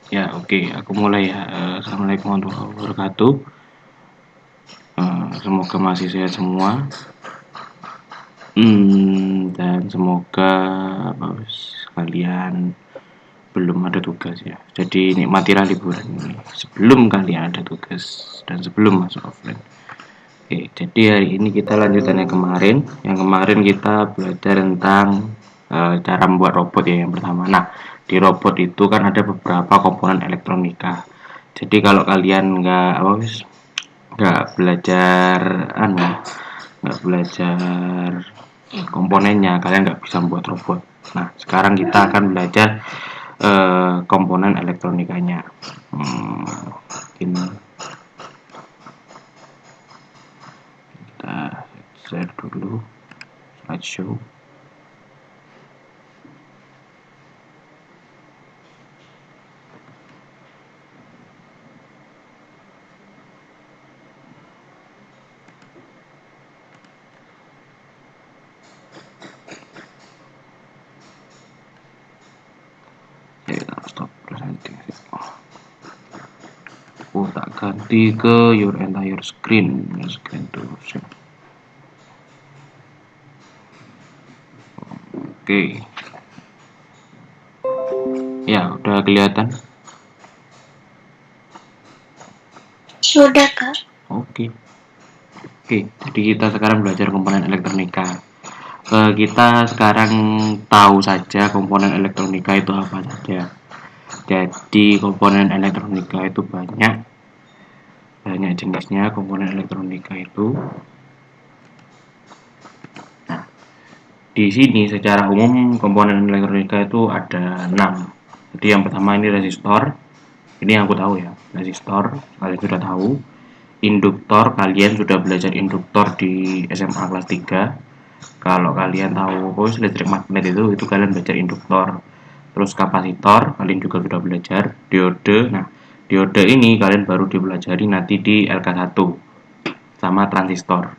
Ya, oke, aku mulai ya. Assalamualaikum warahmatullahi wabarakatuh. Semoga masih sehat semua. Dan semoga kalian belum ada tugas ya. Jadi nikmatilah liburan ini sebelum kalian ada tugas dan sebelum masuk offline. Oke, jadi hari ini kita lanjutannya kemarin. Yang kemarin kita belajar tentang cara membuat robot ya yang pertama. Nah, di robot itu kan ada beberapa komponen elektronika. Jadi kalau kalian nggak belajar nggak belajar komponennya, kalian nggak bisa membuat robot. Nah, sekarang kita akan belajar komponen elektronikanya. Ini kita share dulu slideshow. Kita stop presenting. Tak ganti ke your entire screen to share. Oke. Ya, udah kelihatan. Sudah, Kak. Oke, jadi kita sekarang belajar komponen elektronika. Kita sekarang tahu saja komponen elektronika itu apa saja. Jadi komponen elektronika itu banyak jenisnya komponen elektronika itu. Nah, di sini secara umum komponen elektronika itu ada 6. Jadi yang pertama ini resistor. Ini yang aku tahu ya, resistor kalian sudah tahu. Induktor, kalian sudah belajar induktor di SMA kelas 3. Kalau kalian tahu listrik magnet itu kalian belajar induktor. Terus kapasitor, kalian juga sudah belajar. Diode, nah diode ini kalian baru dipelajari nanti di LK1 sama transistor.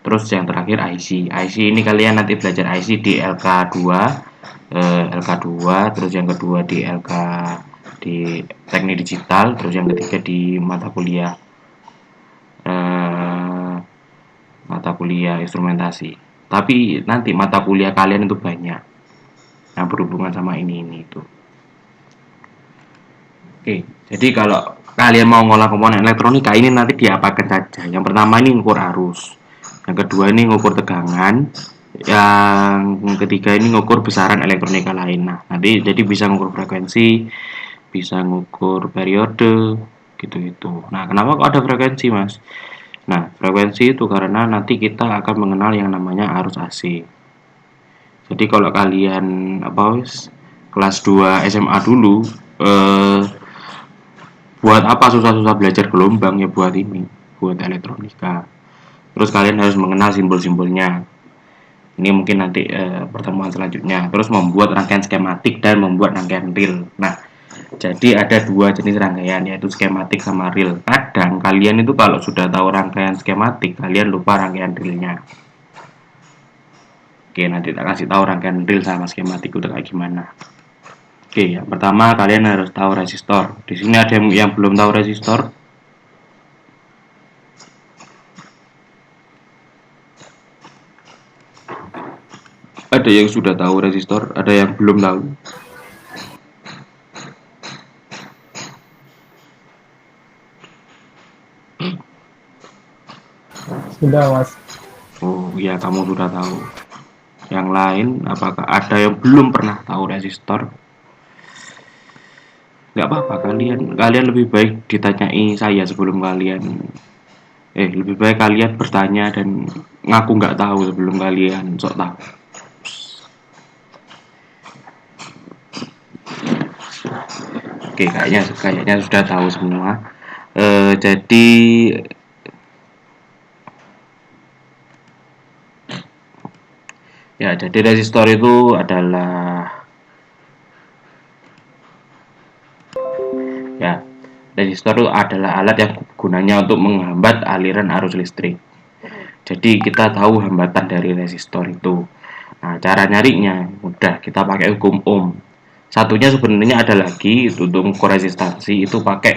Terus yang terakhir IC ini kalian nanti belajar IC di LK2, terus yang kedua di LK di teknik digital, terus yang ketiga di mata kuliah instrumentasi. Tapi nanti mata kuliah kalian itu banyak yang berhubungan sama ini itu. Oke, jadi kalau kalian mau ngolah komponen elektronika ini nanti diapakan saja. Yang pertama ini ngukur arus, yang kedua ini ngukur tegangan, yang ketiga ini ngukur besaran elektronika lain. Nah, nanti jadi bisa ngukur frekuensi, bisa ngukur periode, gitu-gitu. Nah, kenapa kok ada frekuensi, Mas? Nah, frekuensi itu karena nanti kita akan mengenal yang namanya arus AC. Jadi kalau kalian kelas 2 SMA dulu buat apa susah-susah belajar gelombang ya buat ini, buat elektronika. Terus kalian harus mengenal simbol-simbolnya. Ini mungkin nanti pertemuan selanjutnya. Terus membuat rangkaian skematik dan membuat rangkaian real. Nah, jadi ada dua jenis rangkaian yaitu skematik sama real. Kadang kalian itu kalau sudah tahu rangkaian skematik, kalian lupa rangkaian realnya. Oke, nanti tak kasih tahu rangkaian real sama skematik udah kayak gimana. Oke, yang pertama kalian harus tahu resistor. Di sini ada yang belum tahu resistor. Ada yang sudah tahu resistor, ada yang belum tahu. Sudah, Mas. Oh, ya kamu sudah tahu. Yang lain, apakah ada yang belum pernah tahu resistor? Nggak apa-apa, kalian lebih baik ditanyai saya sebelum kalian lebih baik kalian bertanya dan ngaku nggak tahu sebelum kalian sok tahu. Oke, kayaknya sudah tahu semua. Jadi resistor itu adalah resistor itu adalah alat yang gunanya untuk menghambat aliran arus listrik. Jadi kita tahu hambatan dari resistor itu. Nah, cara nyarinya mudah, kita pakai hukum Ohm. Satunya sebenarnya ada lagi itu untuk mengukur resistansi, itu pakai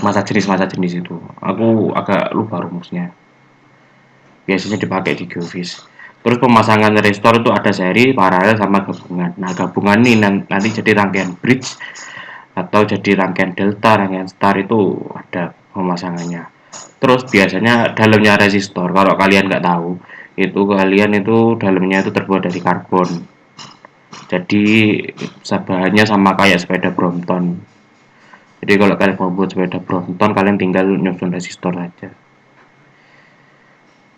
masa jenis itu. Aku agak lupa rumusnya. Biasanya dipakai di Geovis. Terus pemasangan resistor itu ada seri, paralel, sama gabungan. Nah, gabungan ini nanti jadi rangkaian bridge atau jadi rangkaian delta, rangkaian star, itu ada pemasangannya. Terus biasanya dalamnya resistor, kalau kalian nggak tahu, itu kalian itu dalamnya itu terbuat dari karbon. Jadi bahannya sama kayak sepeda Brompton. Jadi kalau kalian mau buat sepeda Brompton, kalian tinggal nyusun resistor aja.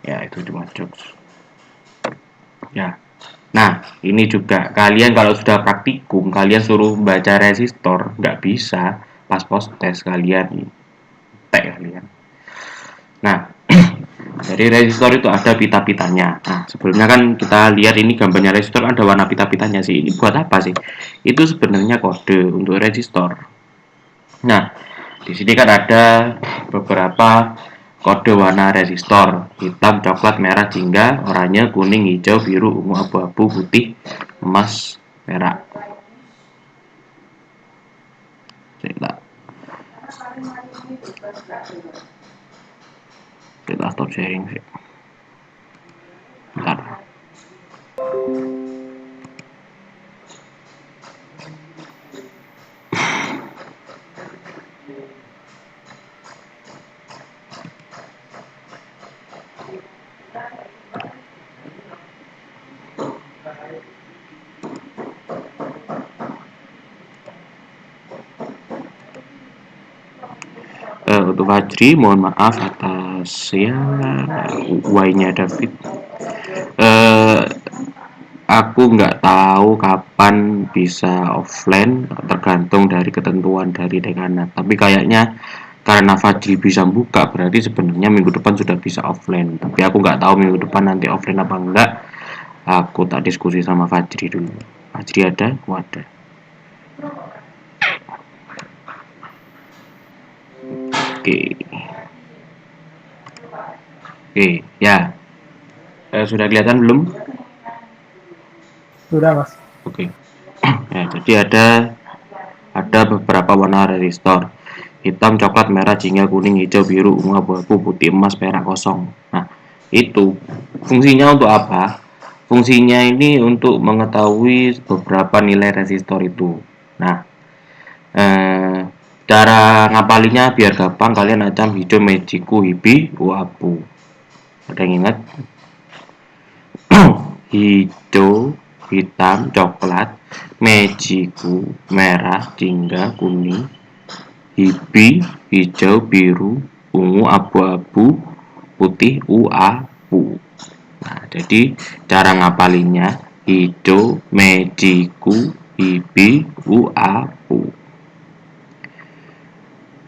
Ya, itu cuma jokes. Ya. Nah, ini juga kalian kalau sudah praktikum, kalian suruh baca resistor, nggak bisa. Pas post tes kalian tek kalian. Nah, jadi resistor itu ada pita-pitanya. Nah, sebelumnya kan kita lihat ini gambarnya resistor, ada warna pita-pitanya sih. Ini buat apa sih? Itu sebenarnya kode untuk resistor. Nah, di sini kan ada beberapa kode warna resistor: hitam, coklat, merah, jingga, oranye, kuning, hijau, biru, ungu, abu-abu, putih, emas, perak. Kita stop sharing sih. Bentar. Untuk Fajri, mohon maaf atas ya Y-nya David. Aku nggak tahu kapan bisa offline, tergantung dari ketentuan dari dekanat. Tapi kayaknya karena Fajri bisa buka, berarti sebenarnya minggu depan sudah bisa offline. Tapi aku nggak tahu minggu depan nanti offline apa enggak. Aku tak diskusi sama Fajri dulu. Fajri ada? Aku ada. Oke. Oke, ya. Sudah kelihatan belum? Sudah, Mas. Oke. Ya, jadi ada beberapa warna resistor: hitam, coklat, merah, jingga, kuning, hijau, biru, ungu, abu-abu, putih, emas, perak, kosong. Nah, itu fungsinya untuk apa? Fungsinya ini untuk mengetahui beberapa nilai resistor itu. Nah, cara ngapalinya biar gampang, kalian acam hijau, mejiku, hibi, abu. Ada yang ingat? Hijau, hitam, coklat, mejiku, merah, jingga, kuning, hibi, hijau, biru, ungu, abu-abu, putih, abu. Nah, jadi cara ngapalinnya hijau, mejiku, hibi, abu.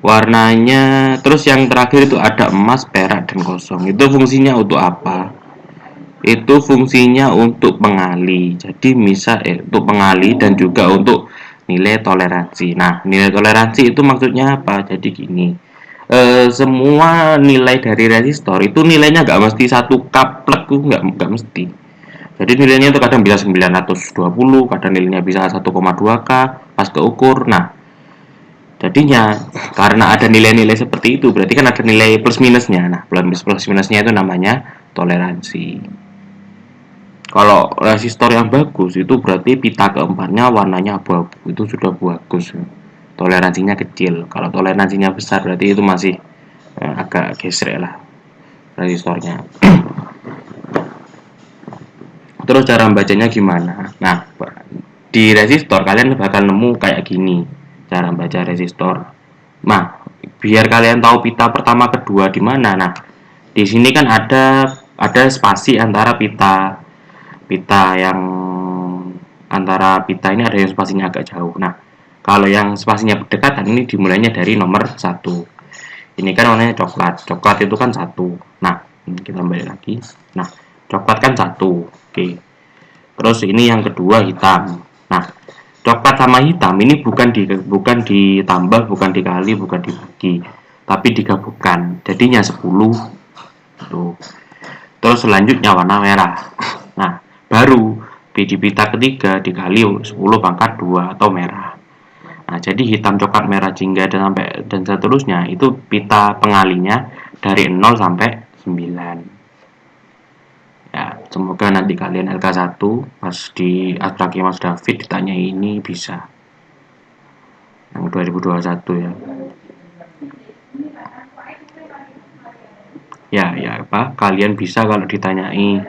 Warnanya, terus yang terakhir itu ada emas, perak, dan kosong. Itu fungsinya untuk apa? Itu fungsinya untuk pengali. Jadi untuk pengali dan juga untuk nilai toleransi. Nah, nilai toleransi itu maksudnya apa? Jadi gini, semua nilai dari resistor itu nilainya nggak mesti satu kaplek, nggak mesti. Jadi nilainya itu kadang bisa 920, kadang nilainya bisa 1,2K pas keukur. Nah, jadinya karena ada nilai-nilai seperti itu, berarti kan ada nilai plus minusnya. Nah, plus minusnya itu namanya toleransi. Kalau resistor yang bagus itu berarti pita keempatnya warnanya abu-abu, itu sudah bagus. Toleransinya kecil. Kalau toleransinya besar berarti itu masih agak gesrek lah resistornya. Terus cara bacanya gimana? Nah, di resistor kalian bakal nemu kayak gini cara baca resistor. Nah, biar kalian tahu pita pertama kedua di mana. Nah, di sini kan ada spasi antara pita yang antara pita ini, ada yang spasinya agak jauh. Nah, kalau yang spasinya berdekatan ini dimulainya dari nomor 1. Ini kan warnanya coklat. Coklat itu kan 1. Nah, ini kita balik lagi. Nah, coklat kan 1. Oke. Terus ini yang kedua hitam. Nah, coklat sama hitam ini bukan ditambah, bukan dikali, bukan dibagi, tapi digabungkan. Jadinya 10. Tuh. Terus selanjutnya warna merah. Nah, baru Di pita ketiga dikali 10 pangkat 2 atau merah. Nah, jadi hitam, coklat, merah, jingga dan seterusnya itu pita pengalinya dari 0 sampai 9. Ya, semoga nanti kalian LK1 pas di Abstraknya Mas David ditanya ini bisa. Yang 2021 ya. Ya apa? Kalian bisa kalau ditanyai,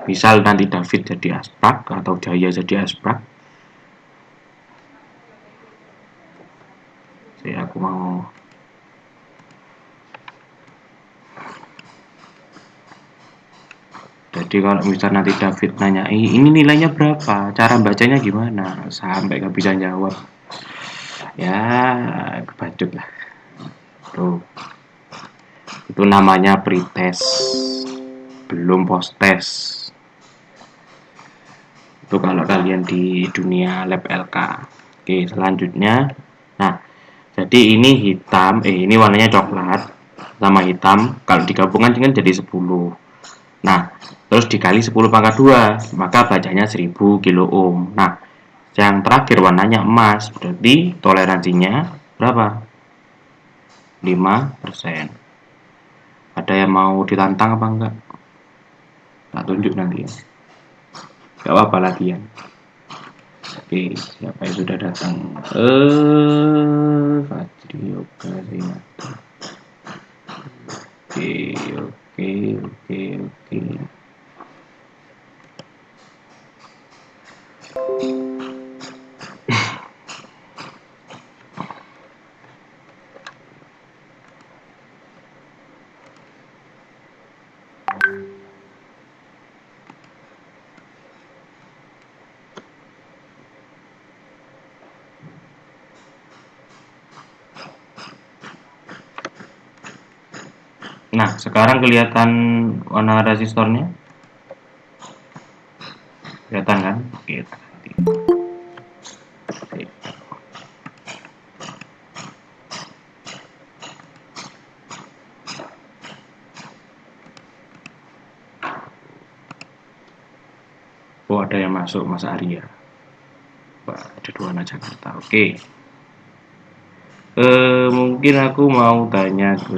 misal nanti David jadi asprak atau Jaya jadi asprak. Aku mau jadi kalau misal nanti David nanyai ini nilainya berapa, cara bacanya gimana, sampai gak bisa jawab, ya kebacut lah. Tuh, itu namanya pretest, belum post test. Itu kalau kalian di dunia lab LK. Oke, selanjutnya, nah jadi ini hitam, ini warnanya coklat sama hitam, kalau digabungkan kan jadi 10. Nah, terus dikali 10 pangkat 2, maka bacanya 1000 kilo ohm. Nah, yang terakhir warnanya emas, berarti toleransinya berapa? 5%. Ada yang mau ditantang apa enggak? Tak tunjuk nanti ya. Gak apa-apa latihan. Oke, siapa yang sudah datang? Fajri Yoga Rinata. Oke. Nah, sekarang kelihatan warna resistornya? Kelihatan kan? Oke. Oh, ada yang masuk, Mas Arya. Wah, ada 2 anak Jakarta. Oke. Mungkin aku mau tanya ke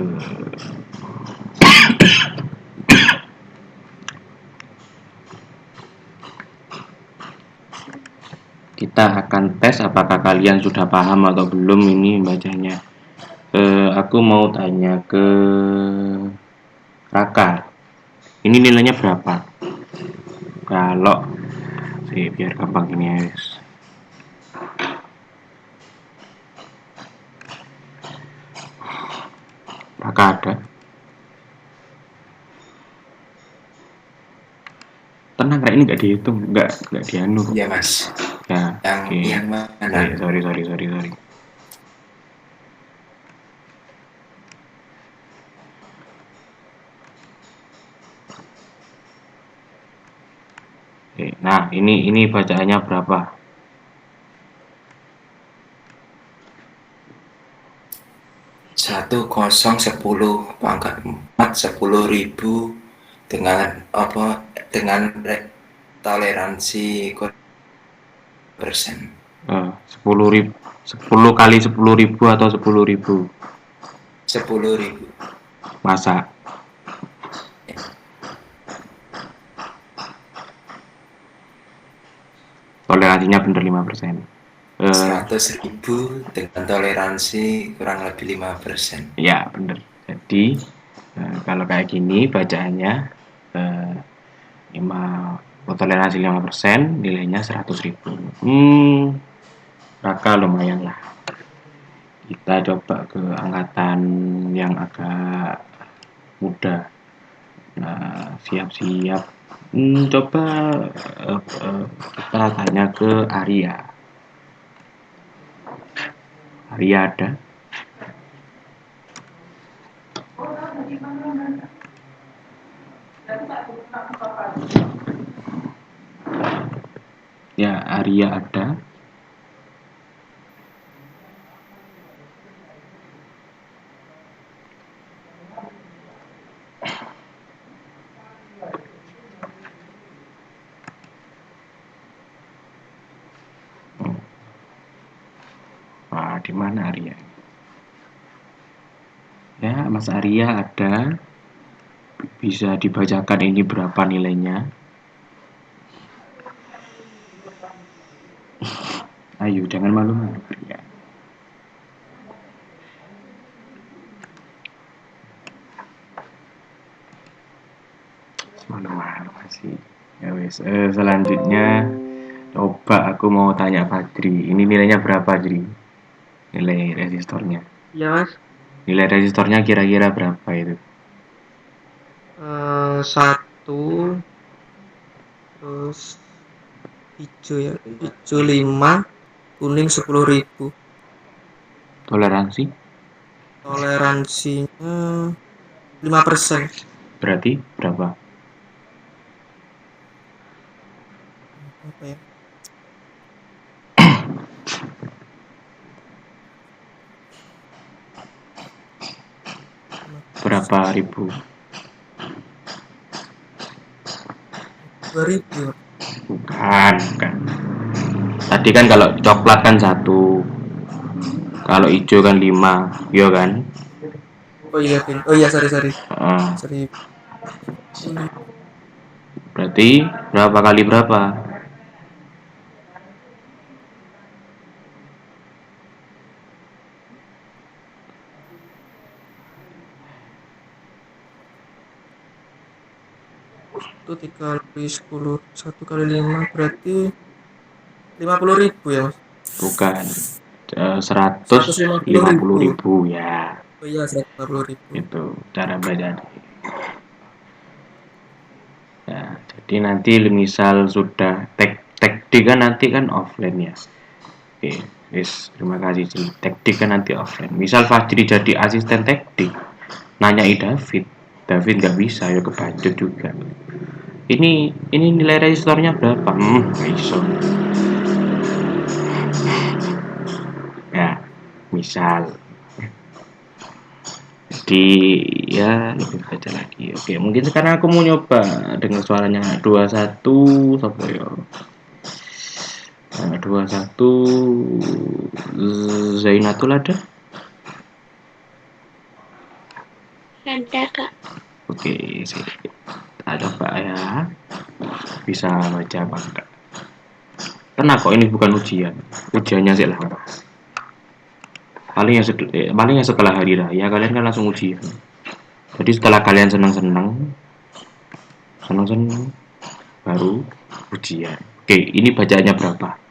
kita akan tes apakah kalian sudah paham atau belum ini bacanya. Aku mau tanya ke Raka. Ini nilainya berapa? Kalau biar gampang ini ya. Raka ada? Tenang, ini nggak dihitung, nggak dianu. Ya mas. Ya. Yang mana? Sorry. Oke, nah ini bacaannya berapa? 1010 pangkat 4 10.000 dengan toleransi persen. 10 kali 10.000 atau 10.000? 10.000. Masa? Ya. Toleransinya bener 5%. 100.000 dengan toleransi kurang lebih 5%. Ya, bener. Jadi kalau kayak gini bacaannya toleransi 5%, nilainya 100.000. Raka lumayan lah. Kita coba ke angkatan yang agak muda. Nah, siap-siap. Coba kita tanya ke Arya. Arya ada? Ya, Arya ada. di mana Arya? Ya, Mas Arya ada. Bisa dibacakan ini berapa nilainya? Ayo, jangan malu-malu Arya. Malu-malu masih. Ya wes, selanjutnya coba aku mau tanya Fadri. Ini nilainya berapa, Fadri? Nilai resistornya. Ya mas. Nilai resistornya kira-kira berapa itu? 1, terus hijau ya, hijau 5, kuning 10.000. Toleransi? Toleransinya 5%. Berarti berapa? Apa ya? Berapa ribu? 2.000. Bukan. Tadi kan kalau coklat kan 1, kalau hijau kan 5, iya kan? Oh iya, oh iya, sorry. Uh, Sorry. berarti berapa kali berapa? Itu 3 kali 10, 1 kali 5 berarti 50.000 ya mas? Bukan. 150.000 ya. Oh iya, 150.000. Itu cara bacanya. Ya, jadi nanti misal sudah teknik kan nanti kan offline ya. Oke, yes, terima kasih Cil. Teknik kan nanti offline. Misal Fajri jadi asisten teknik, nanyai David nggak bisa ya kebacut juga. Ini nilai resistornya berapa? Bisa. Ya, misal. Jadi ya lebih baca lagi. Oke, mungkin sekarang aku mau nyoba dengan suaranya 21 siapa ya? 21 Zainatul ada? Ada kak. Oke, sih. Kita coba ya. Bisa baca apa enggak? Karena kok ini bukan ujian. Ujiannya sih lah. Paling ya setelah hari raya kalian kan langsung ujian. Jadi setelah kalian senang-senang baru ujian. Oke, ini bacaannya berapa?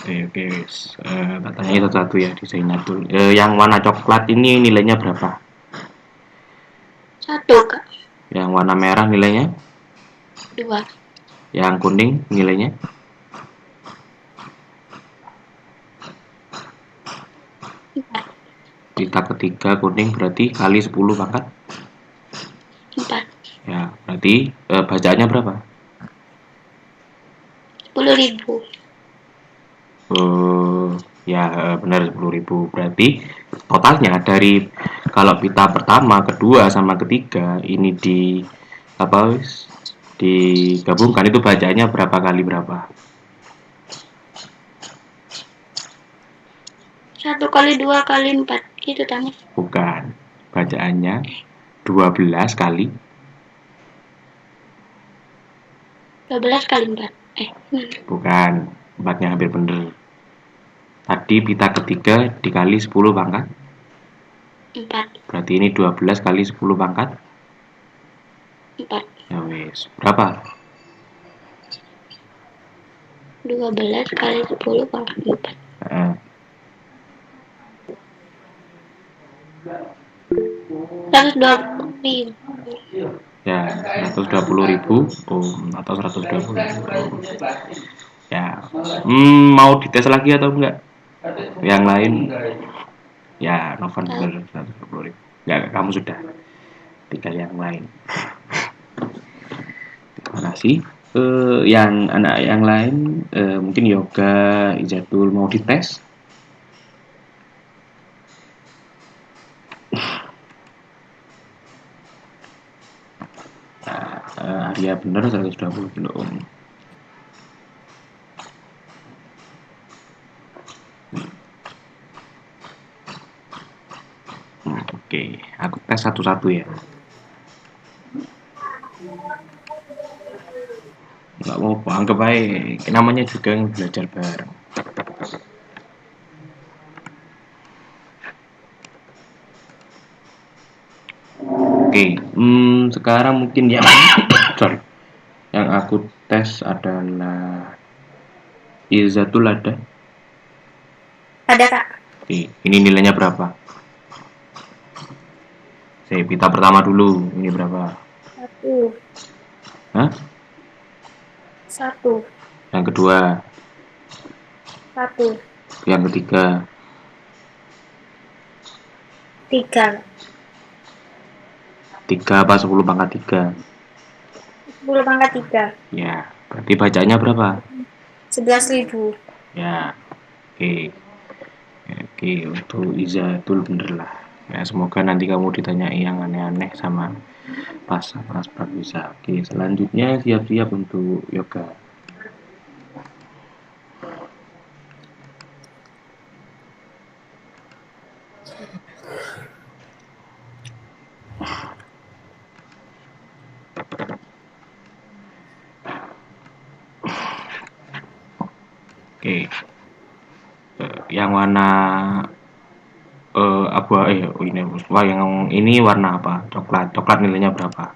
Oke, tanya satu-satu ya di Zainatul. Yang warna coklat ini nilainya berapa? 1 kak. Yang warna merah nilainya? 2. Yang kuning nilainya? 4. Kita ketiga kuning berarti kali 10 pangkat? 4. Ya, berarti bacaannya berapa? 10.000. Ya benar 10.000. Berarti totalnya dari kalau pita pertama, kedua sama ketiga ini digabungkan itu bacaannya berapa kali berapa? 1 kali 2 kali 4 itu tanya. Bukan. Bacaannya 12 kali 12 kali 4. Bukan. 4-nya hampir bener. Tadi pita ketiga dikali 10 pangkat 4. Berarti ini 12 kali 10 pangkat 4. Ya wes. Berapa? 12 kali 10 pangkat 4. 120.000. Ya, 120.000 atau 120.000. Ya, mau dites lagi atau enggak? Yang lain? Ya, Novan bener 120.000. Enggak, kamu sudah. Tinggal yang lain. Terima kasih. yang anak yang lain mungkin Yoga, Izatul mau dites? Arya bener 120 kilo ohm. Oke, aku tes satu-satu ya. Nggak mau anggap aja namanya juga yang belajar bareng. Oke, sekarang mungkin sorry, yang aku tes adalah Izatul ada? Ada, Kak. Oke, ini nilainya berapa? Saya pita pertama dulu, ini berapa? 1. Hah? 1. Yang kedua? 1. Yang ketiga? 3. 3 apa 10 pangkat 3? 10 pangkat 3. Ya, berarti bacanya berapa? 11.000. Ya, oke. Oke, untuk Izatul bener lah. Ya, semoga nanti kamu ditanyai yang aneh-aneh sama pas bisa. Oke, selanjutnya siap-siap untuk yoga. Oke, yang warna yang ini warna apa? Coklat nilainya berapa?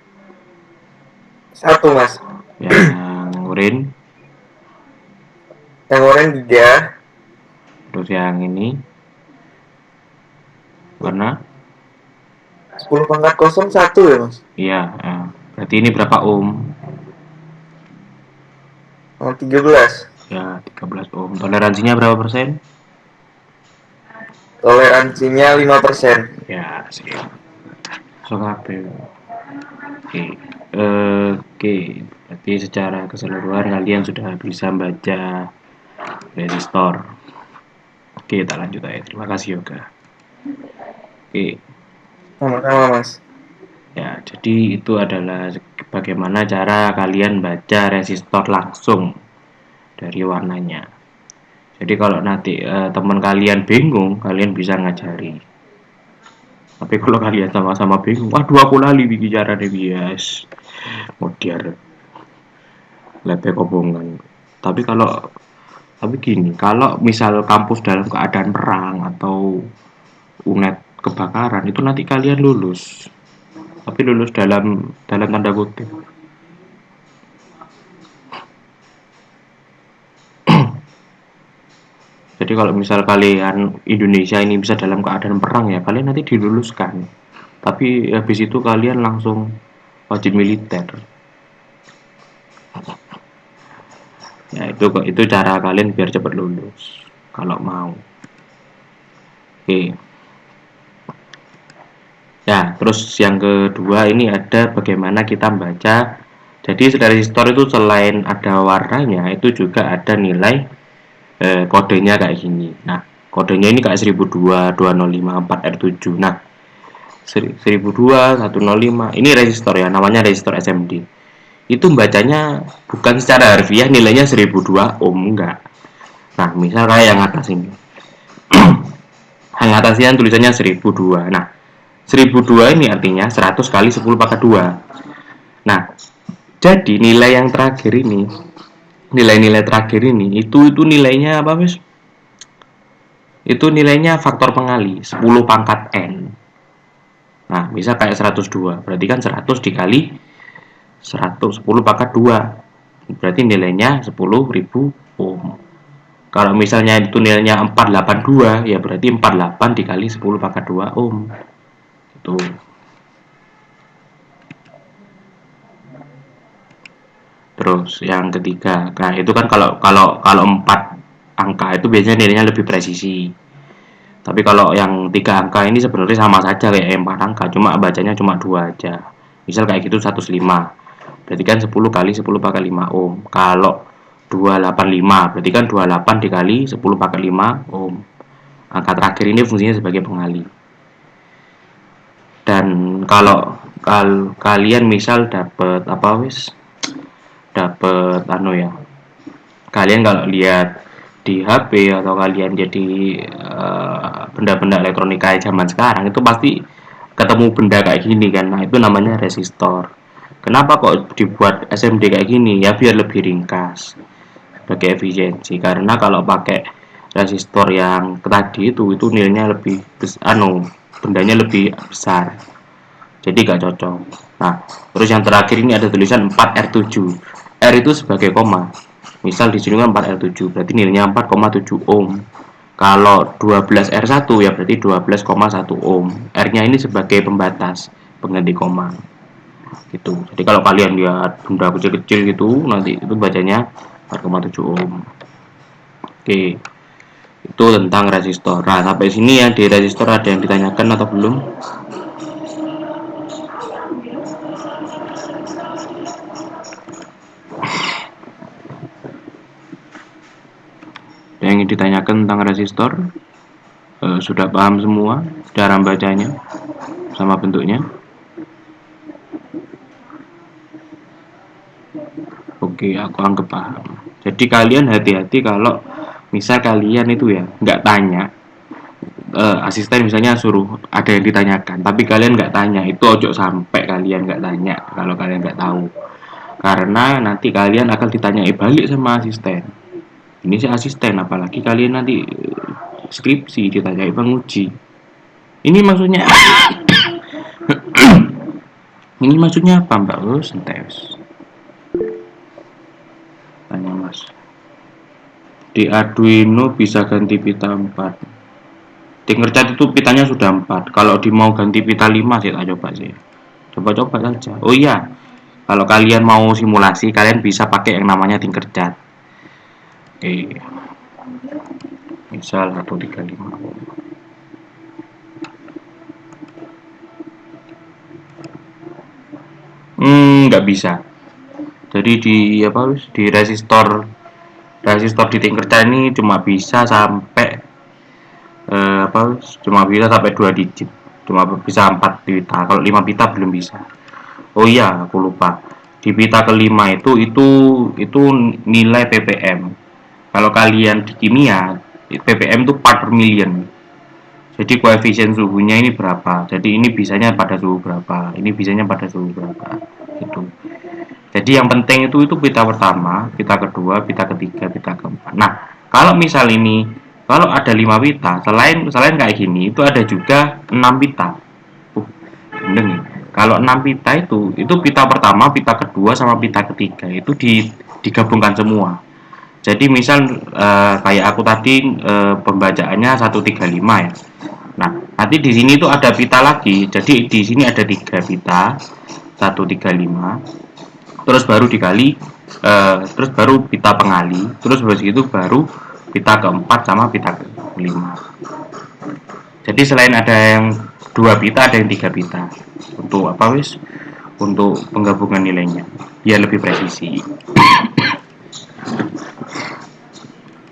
1, Mas. Yang oranye? Yang oranye 3. Terus yang ini warna 10 pangkat 0 1 ya, Mas? Iya, berarti ini berapa ohm? 13. Ya, 13 ohm. Toleransinya berapa persen? Toleransinya 5%. Ya, siap. Oke, berarti secara keseluruhan kalian sudah bisa membaca resistor. Oke, kita lanjut aja. Terima kasih Yoga. Oke. Sama-sama, Mas. Ya, jadi itu adalah bagaimana cara kalian baca resistor langsung dari warnanya. Jadi kalau nanti teman kalian bingung, kalian bisa ngajari. Tapi kalau kalian sama-sama bingung, waduh aku lali bicara deh bias, modiar, lebih kobongan. Tapi gini, kalau misal kampus dalam keadaan perang atau UNED kebakaran, itu nanti kalian lulus. Tapi lulus dalam tanda kutip. Jadi kalau misal kalian Indonesia ini bisa dalam keadaan perang ya, kalian nanti diluluskan. Tapi habis itu kalian langsung wajib militer. Ya itu cara kalian biar cepat lulus kalau mau. Oke. Ya, terus yang kedua ini ada bagaimana kita membaca. Jadi resistor itu selain ada warnanya, itu juga ada nilai kodenya kayak gini. Nah, kodenya ini kayak 1002, 2054, R7. Nah, 1002, 105. Ini resistor ya, namanya resistor SMD. Itu bacanya bukan secara harfiah nilainya 1002 ohm, enggak. Nah, misal kayak yang atas ini. Yang atasnya tulisannya 1002. Nah, 1002 ini artinya 100 kali 10 pangkat 2. Nah, jadi nilai yang terakhir ini, nilai-nilai terakhir ini itu nilainya apa, Mas? Itu nilainya faktor pengali 10 pangkat n. Nah, bisa kayak 102. Berarti kan 100 dikali 110 pangkat 2. Berarti nilainya 10.000 ohm. Kalau misalnya itu nilainya 482, ya berarti 48 dikali 10 pangkat 2 ohm. Itu. Terus yang ketiga, nah itu kan kalau 4 angka itu biasanya nilainya lebih presisi. Tapi kalau yang 3 angka ini sebenarnya sama saja kayak 4 angka, cuma bacanya cuma 2 aja. Misal kayak gitu 105. berarti kan 10 kali 10 pangkat 5 ohm. Kalau 285 berarti kan 28 dikali 10 pangkat 5 ohm. Angka terakhir ini fungsinya sebagai pengali. Dan kalau kalian misal dapat dapat kalian kalau lihat di HP atau kalian jadi benda-benda elektronika zaman sekarang itu pasti ketemu benda kayak gini kan. Nah, itu namanya resistor. Kenapa kok dibuat SMD kayak gini? Ya biar lebih ringkas sebagai efisiensi. Karena kalau pakai resistor yang tadi itu nilainya lebih bendanya lebih besar. Jadi gak cocok. Nah, terus yang terakhir ini ada tulisan 4R7. R itu sebagai koma. Misal di sini kan 4R7, berarti nilainya 4,7 ohm. Kalau 12R1 ya berarti 12,1 ohm. R-nya ini sebagai pembatas, pengganti koma. Gitu. Jadi kalau kalian lihat benda kecil-kecil gitu, nanti itu bacanya 4,7 ohm. Oke. Itu tentang resistor. Nah, sampai sini ya di resistor ada yang ditanyakan atau belum? Yang ditanyakan tentang resistor sudah paham semua cara bacanya sama bentuknya? Oke, aku anggap paham. Jadi kalian hati-hati kalau misal kalian itu ya nggak tanya, asisten misalnya suruh ada yang ditanyakan tapi kalian nggak tanya, itu ojo sampai kalian nggak tanya kalau kalian nggak tahu, karena nanti kalian akan ditanyai balik sama asisten. Ini sih asisten, apalagi kalian nanti skripsi ditanyai penguji. Ini maksudnya ini maksudnya apa mbak? Oh, santai. Tanya mas. Di Arduino bisa ganti pita 4. Di ngercat itu pitanya sudah 4. Kalau di mau ganti pita 5 sih tak coba sih. Coba-coba saja. Oh iya, kalau kalian mau simulasi kalian bisa pakai yang namanya Tinkercad. Oke. Misal 135. Nggak bisa. Jadi di resistor di Tinkercad ini cuma bisa sampai cuma bisa sampai 2 digit. Cuma bisa 4 pita. Kalau 5 pita belum bisa. Oh iya, aku lupa. Di pita kelima itu nilai ppm. Kalau kalian di kimia, ppm itu part per million. Jadi koefisien suhunya ini berapa? Jadi ini bisanya pada suhu berapa? Ini bisanya pada suhu berapa? Gitu. Jadi yang penting itu pita pertama, pita kedua, pita ketiga, pita keempat. Nah, kalau misal ini kalau ada 5 pita, selain kayak gini, itu ada juga 6 pita. Gendeng ya. Kalau 6 pita itu pita pertama, pita kedua sama pita ketiga itu digabungkan semua. Jadi misal kayak aku tadi pembacaannya 135 ya. Nah, nanti di sini tuh ada pita lagi. Jadi di sini ada 3 pita, 135. Terus baru dikali terus baru pita pengali. Terus habis itu baru pita keempat sama pita kelima. Jadi selain ada yang 2 pita, ada yang 3 pita. Untuk untuk penggabungan nilainya biar lebih presisi.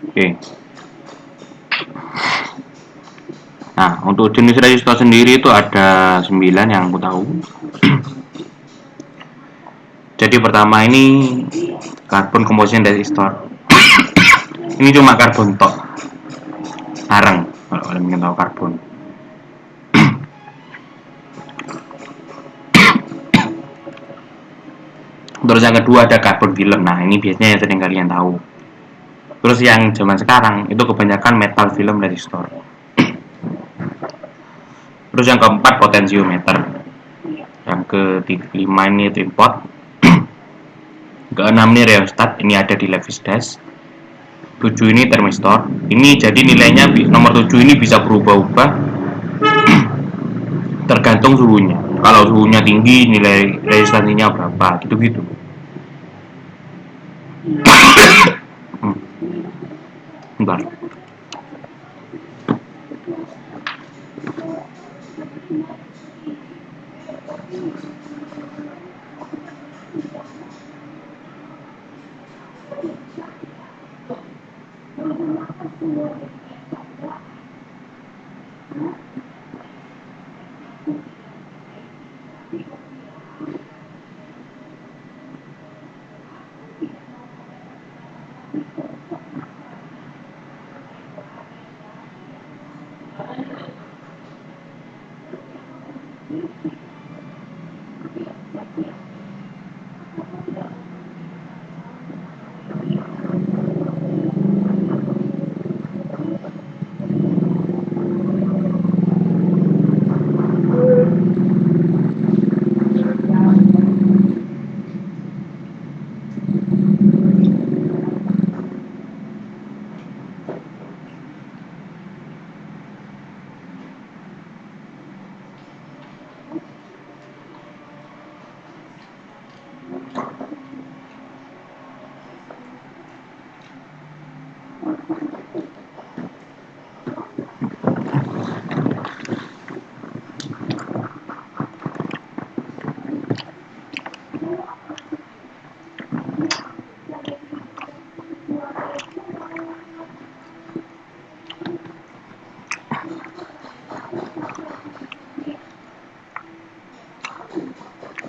Oke. Nah, untuk jenis resistor sendiri itu ada 9 yang aku tahu. Jadi pertama ini carbon composition resistor. Ini cuma karbon tok. Areng kalau kalian ingin tahu karbon. Terus yang kedua ada karbon film. Nah, ini biasanya yang sering kalian tahu. Terus yang zaman sekarang itu kebanyakan metal film resistor. Terus yang keempat potensiometer. Yang kelima ini trim pot. Keenam ini rheostat, ini ada di Levis Dash. 7 ini termistor. Ini jadi nilainya nomor 7 ini bisa berubah-ubah tergantung suhunya. Kalau suhunya tinggi nilai resistansinya berapa, gitu-gitu. Bentar.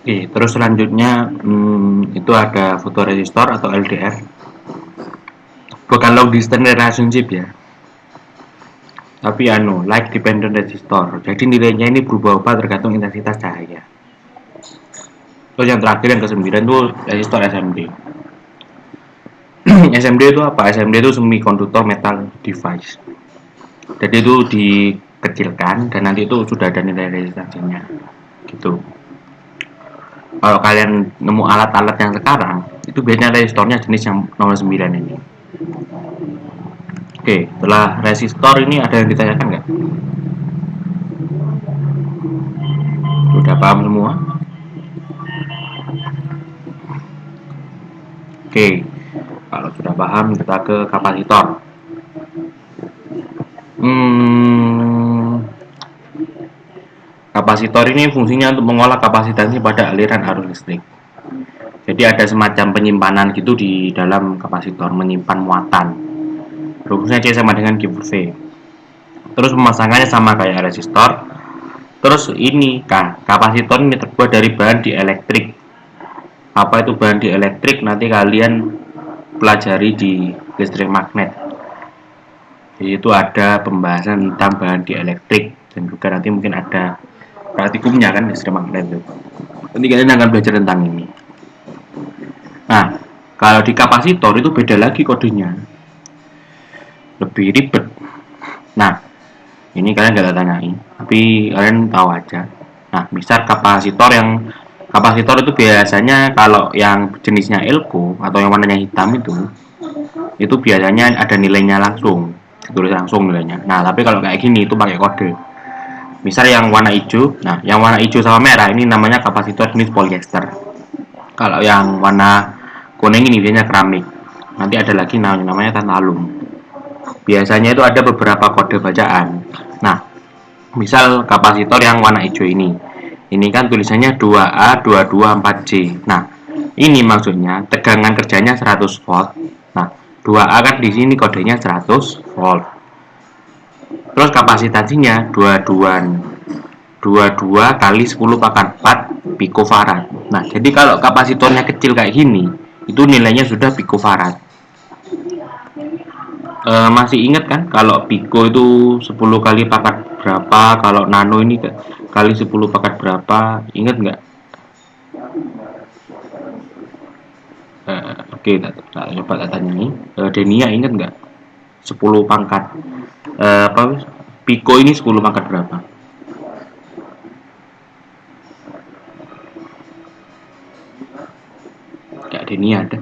Oke, terus selanjutnya itu ada fotoresistor atau LDR. Bukan long distance relationship ya, tapi light dependent resistor. Jadi nilainya ini berubah-ubah tergantung intensitas cahaya. Terus yang terakhir yang ke-9 itu resistor SMD. SMD itu apa? SMD itu semiconductor metal device. Jadi itu dikecilkan dan nanti itu sudah ada nilai resistansinya. Gitu. Kalau kalian nemu alat-alat yang sekarang, itu biasanya resistornya jenis yang nomor 9 ini. Oke, setelah resistor ini ada yang ditanyakan nggak? Sudah paham semua? Oke, kalau sudah paham kita ke kapasitor. Kapasitor ini fungsinya untuk mengolah kapasitansi pada aliran arus listrik. Jadi ada semacam penyimpanan gitu di dalam kapasitor, menyimpan muatan. Rumusnya C sama dengan Q per V. Terus pemasangannya sama kayak resistor. Terus ini kapasitor ini terbuat dari bahan dielektrik. Apa itu bahan dielektrik? Nanti kalian pelajari di listrik magnet. Jadi itu ada pembahasan tentang bahan dielektrik dan juga nanti mungkin ada praktikumnya kan listrik magnet itu. Nanti kalian akan belajar tentang ini. Nah, kalau di kapasitor itu beda lagi kodenya, lebih ribet. Nah, ini kalian gak tanyain, tapi kalian tahu aja. Nah, misal kapasitor itu biasanya kalau yang jenisnya elko atau yang warnanya hitam itu biasanya ada nilainya langsung, ditulis langsung nilainya. Nah, tapi kalau kayak gini itu pakai kode. Misal yang warna hijau, nah yang warna hijau sama merah ini namanya kapasitor jenis polyester. Kalau yang warna kuning ini biasanya keramik. Nanti ada lagi namanya tantalum. Biasanya itu ada beberapa kode bacaan. Nah, misal kapasitor yang warna hijau ini kan tulisannya 2A 224J. Nah, ini maksudnya tegangan kerjanya 100 volt. Nah, 2A kan di sini kodenya 100 volt. Terus kapasitansinya 22 kali 10 pangkat 4 picofarad. Nah, jadi kalau kapasitornya kecil kayak gini, itu nilainya sudah picofarad. Masih ingat kan kalau pico itu 10 kali pangkat berapa, kalau nano ini kali 10 pangkat berapa, ingat nggak? Oke, coba tanya ini. Denia ingat nggak? 10 pangkat pico ini 10 pangkat berapa? Kak Denia ada?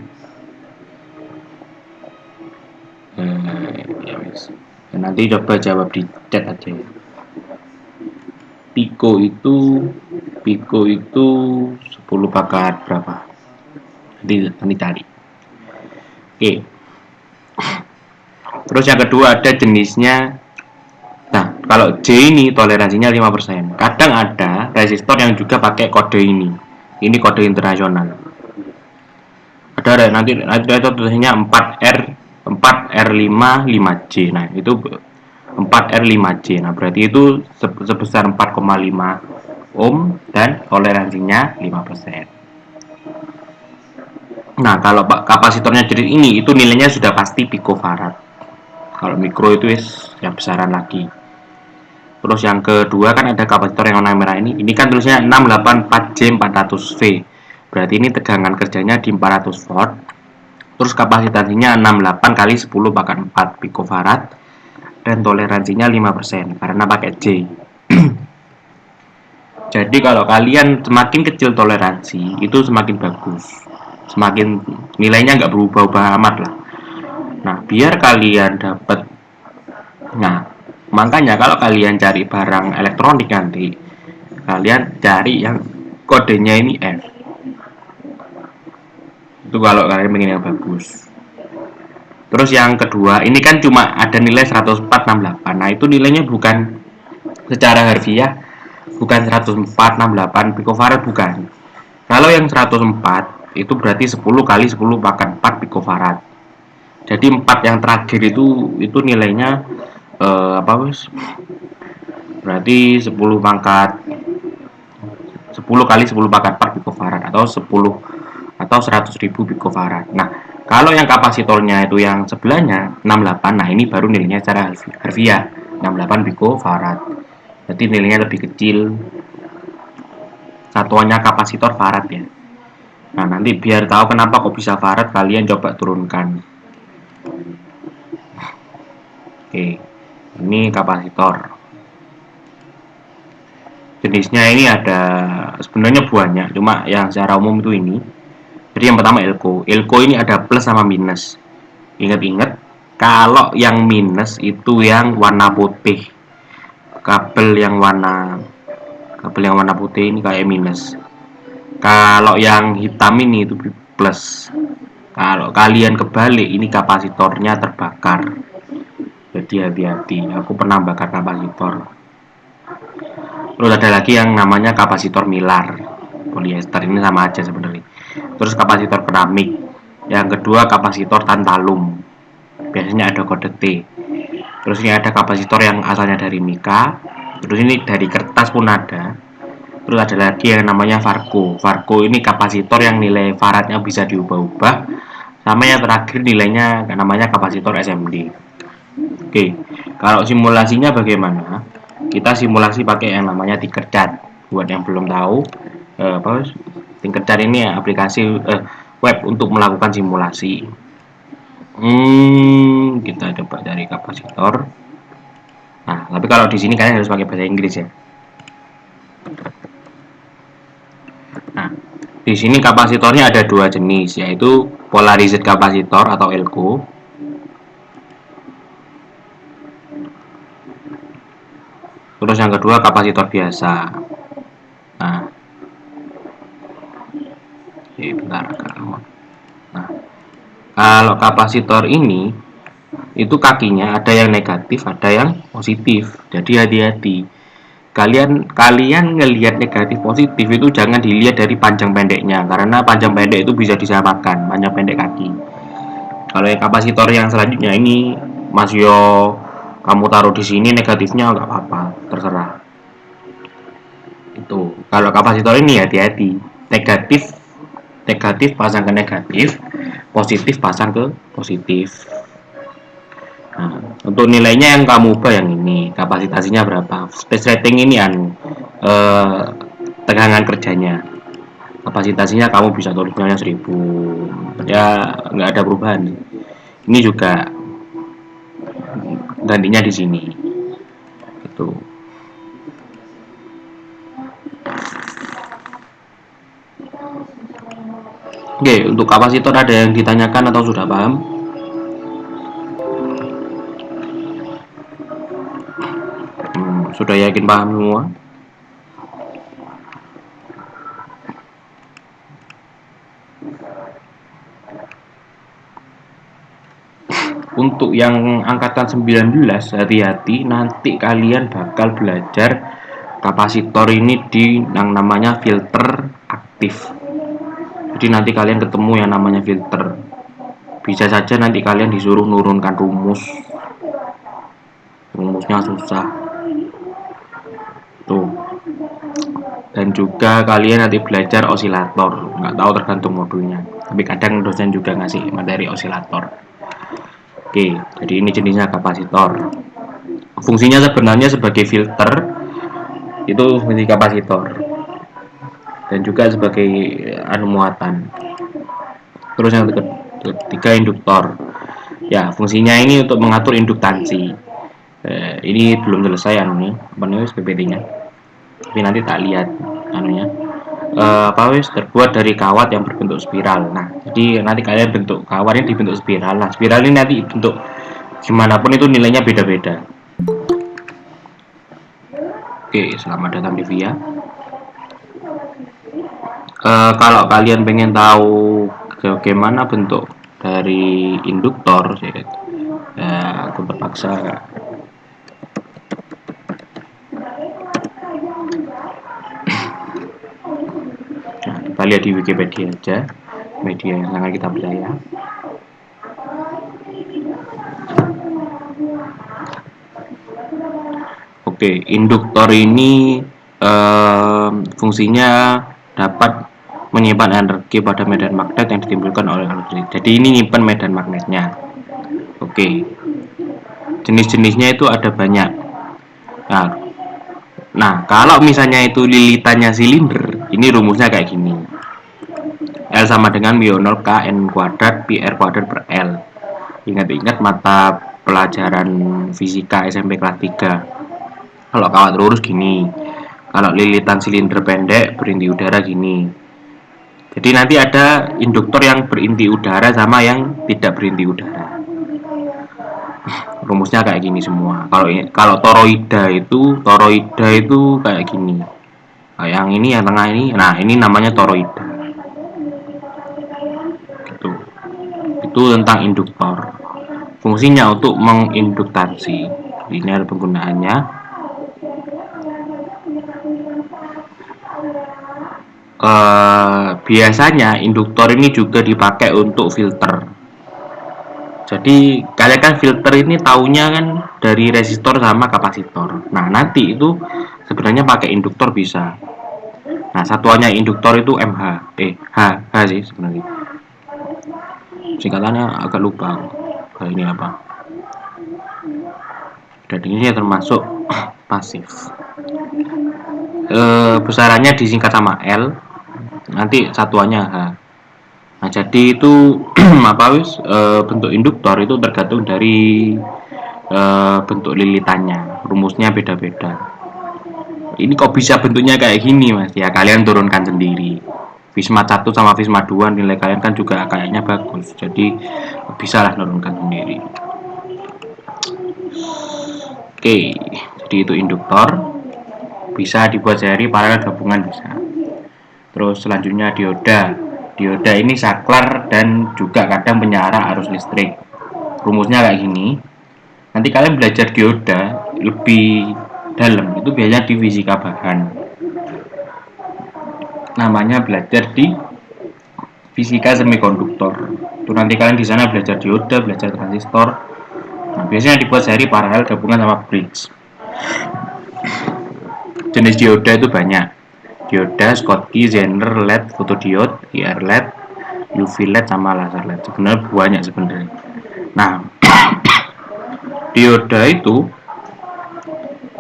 Ya wis. Nanti coba jawab di chat aja ya. Pico itu 10 pangkat berapa? Nanti cari. Oke. Terus yang kedua ada jenisnya. Nah, kalau J ini toleransinya 5%. Kadang ada resistor yang juga pakai kode ini. Ini kode internasional. Ada nanti tulisannya 4R 4R5 5J. Nah, itu 4R5J. Nah, berarti itu sebesar 4,5 ohm dan toleransinya 5%. Nah, kalau kapasitornya jenis ini itu nilainya sudah pasti picofarad. Kalau mikro itu yang besaran lagi. Terus yang kedua kan ada kapasitor yang warna merah ini. Ini kan tulisnya 684J400V. Berarti ini tegangan kerjanya di 400 volt. Terus kapasitansinya 68 kali 10⁴ picofarad dan toleransinya 5% karena pakai J. Jadi kalau kalian semakin kecil toleransi itu semakin bagus, semakin nilainya nggak berubah-ubah amat lah. Nah, biar kalian dapat, nah makanya kalau kalian cari barang elektronik nanti kalian cari yang kodenya ini F. Itu kalau kalian ingin yang bagus. Terus yang kedua, ini kan cuma ada nilai 10468. Nah, itu nilainya bukan secara harfiah, bukan 10468 picofarad, bukan. Kalau yang 104 itu berarti 10 kali 10⁴ picofarad. Jadi 4 yang terakhir itu nilainya berarti 10 kali 10⁴ picofarad atau 100.000 picofarad. Nah, kalau yang kapasitornya itu yang sebelahnya 68, nah ini baru nilainya secara harfiah 68 picofarad. Jadi nilainya lebih kecil. Satuannya kapasitor farad ya. Nah, nanti biar tahu kenapa kok bisa farad, kalian coba turunkan. Oke. Ini kapasitor. Jenisnya ini ada sebenarnya banyak, cuma yang secara umum itu ini. Jadi yang pertama elko. Elko ini ada plus sama minus. Ingat-ingat, kalau yang minus itu yang warna putih. Kabel yang warna putih ini kayak minus. Kalau yang hitam ini itu plus. Kalau kalian kebalik, ini kapasitornya terbakar. Jadi hati-hati. Aku pernah bakar kapasitor. Terus ada lagi yang namanya kapasitor milar. Polyester ini sama aja sebenarnya. Terus kapasitor keramik. Yang kedua kapasitor tantalum. Biasanya ada kode T. Terus ini ada kapasitor yang asalnya dari mika. Terus ini dari kertas pun ada. Terus ada lagi yang namanya Farco. Farco ini kapasitor yang nilai faradnya bisa diubah-ubah. Sama yang terakhir nilainya namanya kapasitor SMD. Oke, kalau simulasinya bagaimana? Kita simulasi pakai yang namanya Tinkercad. Buat yang belum tahu, Tinkercad ini aplikasi web untuk melakukan simulasi. Kita coba dari kapasitor. Nah, tapi kalau di sini kalian harus pakai bahasa Inggris ya. Nah, di sini kapasitornya ada dua jenis, yaitu polarized kapasitor atau elko. Terus yang kedua kapasitor biasa. Nah, bentar. Nah, kalau kapasitor ini itu kakinya ada yang negatif, ada yang positif. Jadi hati-hati. Kalian ngelihat negatif positif itu jangan dilihat dari panjang pendeknya, karena panjang pendek itu bisa disamakan panjang pendek kaki. Kalau yang kapasitor yang selanjutnya ini Mas Yo, kamu taruh di sini negatifnya nggak apa-apa, terserah. Itu kalau kapasitor ini hati-hati, negatif pasang ke negatif, positif pasang ke positif. Nah, untuk nilainya yang kamu ubah yang ini, kapasitasnya berapa, stage rating ini tegangan kerjanya, kapasitasnya kamu bisa tulisnya 1000, ya nggak ada perubahan. Ini juga gantinya di sini. Itu. Oke, untuk kapasitor ada yang ditanyakan atau sudah paham? Sudah yakin paham semua? Untuk yang angkatan 19, hati-hati, nanti kalian bakal belajar kapasitor ini di yang namanya filter aktif. Jadi nanti kalian ketemu yang namanya filter bisa saja nanti kalian disuruh nurunkan rumusnya susah tuh. Dan juga kalian nanti belajar osilator, nggak tahu tergantung modulnya, tapi kadang dosen juga ngasih materi osilator. Oke, jadi ini jenisnya kapasitor. Fungsinya sebenarnya sebagai filter, itu fungsi kapasitor, dan juga sebagai muatan. Terus yang ketiga induktor. Ya, fungsinya ini untuk mengatur induktansi. Ini belum selesai nih PPT-nya. Tapi nanti tak lihat terbuat dari kawat yang berbentuk spiral. Nah, jadi nanti kalian bentuk kawatnya dibentuk spiral. Nah, spiral ini nanti bentuk gimana pun itu nilainya beda-beda. Oke, selamat datang di VIA. Kalau kalian pengen tahu bagaimana bentuk dari induktor, aku terpaksa kita lihat di Wikipedia aja, media yang sangat kita percaya. Oke, induktor ini fungsinya dapat menyimpan energi pada medan magnet yang ditimbulkan oleh listrik. Jadi ini nyimpan medan magnetnya. Oke, jenis-jenisnya itu ada banyak. Nah, kalau misalnya itu lilitannya silinder, ini rumusnya kayak gini. L sama dengan μ0 K N kuadrat pi R kuadrat per L. Ingat-ingat mata pelajaran fisika SMP kelas 3. Kalau kawat lurus gini. Kalau lilitan silinder pendek berinti udara gini. Jadi nanti ada induktor yang berinti udara sama yang tidak berinti udara. Rumusnya kayak gini semua. Kalau toroida itu kayak gini. Nah, yang ini yang tengah ini, nah ini namanya toroida. Gitu. Itu tentang induktor. Fungsinya untuk menginduktasi. Ini ada penggunaannya. Biasanya induktor ini juga dipakai untuk filter. Jadi kalian kan filter ini taunya kan dari resistor sama kapasitor. Nah, nanti itu sebenarnya pakai induktor bisa. Nah, satuannya induktor itu H sih sebenarnya. Singkatannya agak lupa. Kali ini apa? Dan ini termasuk pasif. Besarannya disingkat sama L. Nanti satuannya H. Nah, jadi itu bentuk induktor itu tergantung dari bentuk lilitannya. Rumusnya beda-beda. Ini kok bisa bentuknya kayak gini, Mas? Ya, kalian turunkan sendiri. Fismat 1 sama Fismat 2 nilai kalian kan juga kayaknya bagus. Jadi bisalah turunkan sendiri. Oke, jadi itu induktor. Bisa dibuat seri, paralel, gabungan bisa. Terus selanjutnya dioda. Dioda ini saklar dan juga kadang penyarah arus listrik. Rumusnya kayak gini. Nanti kalian belajar dioda lebih dalam itu biasanya di fisika bahan. Namanya belajar di fisika semikonduktor. Itu nanti kalian di sana belajar dioda, belajar transistor. Nah, biasanya dibuat seri, paralel, gabungan sama bridge. Jenis dioda itu banyak. Dioda, Schottky, Zener, LED, fotodiode, IR LED, UV LED sama laser LED. Sebenarnya banyak sebenarnya. Nah, dioda itu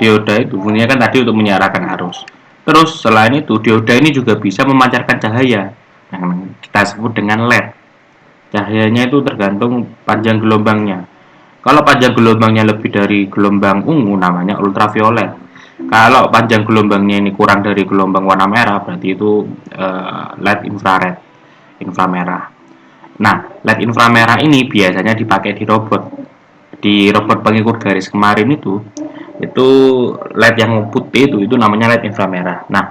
fungsinya kan tadi untuk menyarahkan arus. Terus selain itu dioda ini juga bisa memancarkan cahaya yang kita sebut dengan LED. Cahayanya itu tergantung panjang gelombangnya. Kalau panjang gelombangnya lebih dari gelombang ungu namanya ultraviolet. Kalau panjang gelombangnya ini kurang dari gelombang warna merah berarti itu LED inframerah. Nah, LED inframerah ini biasanya dipakai di robot. Di robot pengukur garis kemarin itu LED yang putih itu namanya LED inframerah. Nah,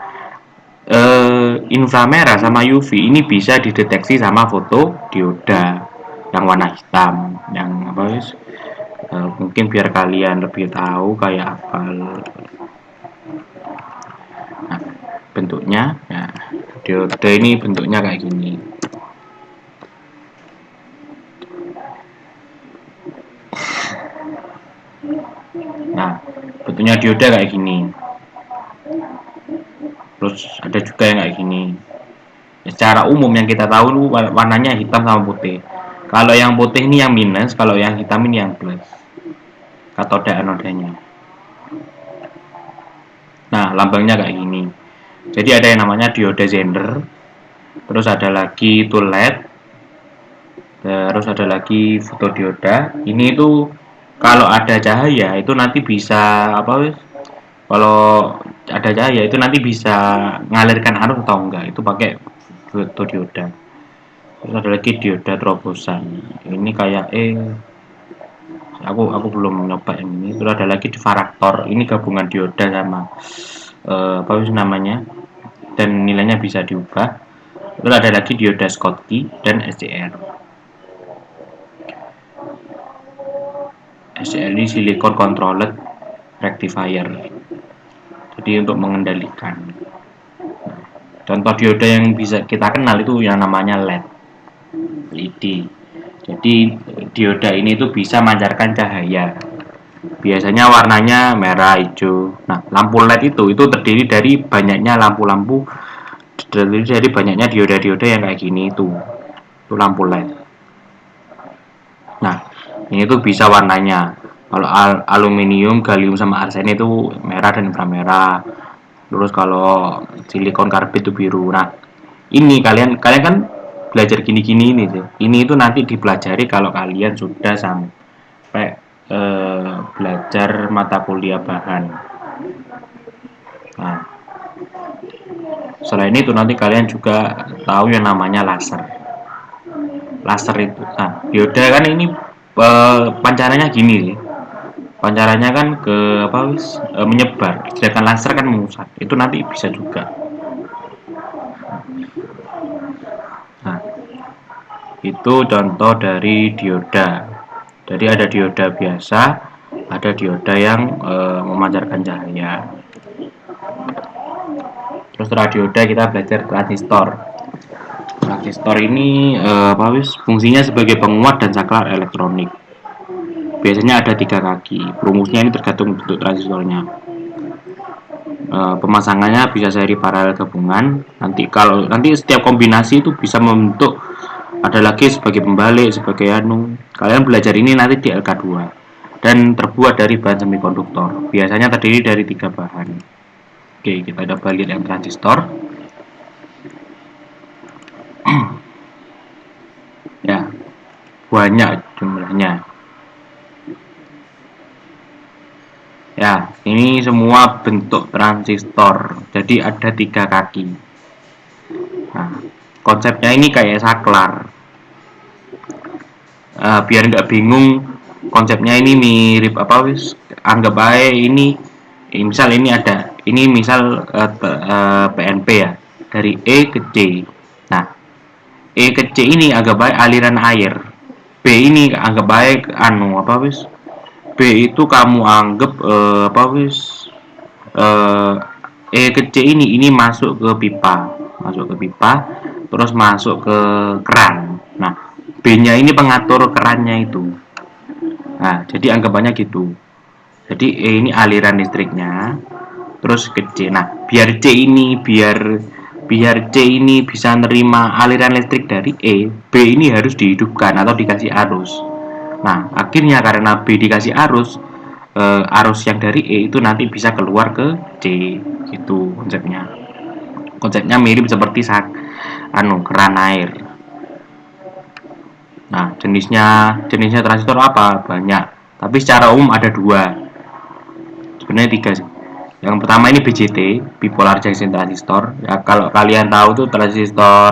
inframerah sama UV ini bisa dideteksi sama fotodioda yang warna hitam, yang mungkin biar kalian lebih tahu kayak apa. Nah, bentuknya ya, dioda ini bentuknya kayak gini. Nah, bentuknya dioda kayak gini. Terus ada juga yang kayak gini. Secara umum yang kita tahu itu warnanya hitam sama putih. Kalau yang putih ini yang minus, kalau yang hitam ini yang plus. Katoda anodanya. Nah, lambangnya kayak gini. Jadi ada yang namanya dioda Zener. Terus ada lagi itu LED. Terus ada lagi fotodioda. Ini itu kalau ada cahaya itu nanti bisa apa? Kalau ada cahaya itu nanti bisa ngalirkan arus atau enggak. Itu pakai fotodioda. Terus ada lagi dioda terobosan. Ini kayak aku belum nyoba yang ini. Terus ada lagi divaraktor. Ini gabungan dioda sama apa namanya? Dan nilainya bisa diubah. Terus ada lagi dioda Schottky dan SCR. SCR ini silicon controlled rectifier. Jadi untuk mengendalikan. Contoh dioda yang bisa kita kenal itu yang namanya LED. Jadi dioda ini itu bisa memancarkan cahaya. Biasanya warnanya merah, hijau. Nah, lampu LED itu terdiri dari banyaknya lampu-lampu, terdiri dari banyaknya dioda-dioda yang kayak gini itu lampu LED. Nah, ini tuh bisa warnanya. Kalau aluminium, gallium sama arsen itu merah dan inframerah. Terus kalau silikon karbid itu biru. Nah, ini kalian kan belajar gini-gini ini sih. Ini itu nanti dipelajari kalau kalian sudah sampai belajar mata kuliah bahan. Nah, selain itu nanti kalian juga tahu yang namanya laser. Laser itu, nah dioda kan ini pancarannya gini sih. Pancarannya kan menyebar, sedangkan laser kan mengusap. Itu nanti bisa juga. Nah, itu contoh dari dioda. Jadi ada dioda biasa, ada dioda yang memancarkan cahaya. Terus setelah dioda kita belajar transistor. Transistor ini fungsinya sebagai penguat dan saklar elektronik. Biasanya ada 3 kaki. Rumusnya ini tergantung bentuk transistornya. Pemasangannya bisa seri paralel gabungan. Nanti setiap kombinasi itu bisa membentuk, ada lagi sebagai pembalik, sebagai Kalian belajar ini nanti di LK2. Dan terbuat dari bahan semikonduktor. Biasanya terdiri dari 3 bahan. Oke, kita coba lihat yang transistor. Ya, banyak jumlahnya. Ya, ini semua bentuk transistor. Jadi ada 3 kaki. Nah, konsepnya ini kayak saklar. Biar nggak bingung, konsepnya ini mirip anggap aja ini misal ini ada, ini misal PNP ya, dari E ke C. Nah, E ke C ini anggap aja aliran air. B ini anggap aja B itu kamu anggap E ke C ini masuk ke pipa, terus masuk ke keran. Nah, B-nya ini pengatur kerannya itu. Nah, jadi anggapannya gitu. Jadi E ini aliran listriknya, terus ke C. Nah, biar C ini bisa nerima aliran listrik dari E, B ini harus dihidupkan atau dikasih arus. Nah, akhirnya karena B dikasih arus yang dari E itu nanti bisa keluar ke C, gitu konsepnya. Konsepnya mirip seperti keran air. Nah, jenisnya transistor apa? Banyak. Tapi secara umum ada 2. Sebenarnya 3 sih. Yang pertama ini BJT, bipolar junction transistor. Ya, kalau kalian tahu tuh transistor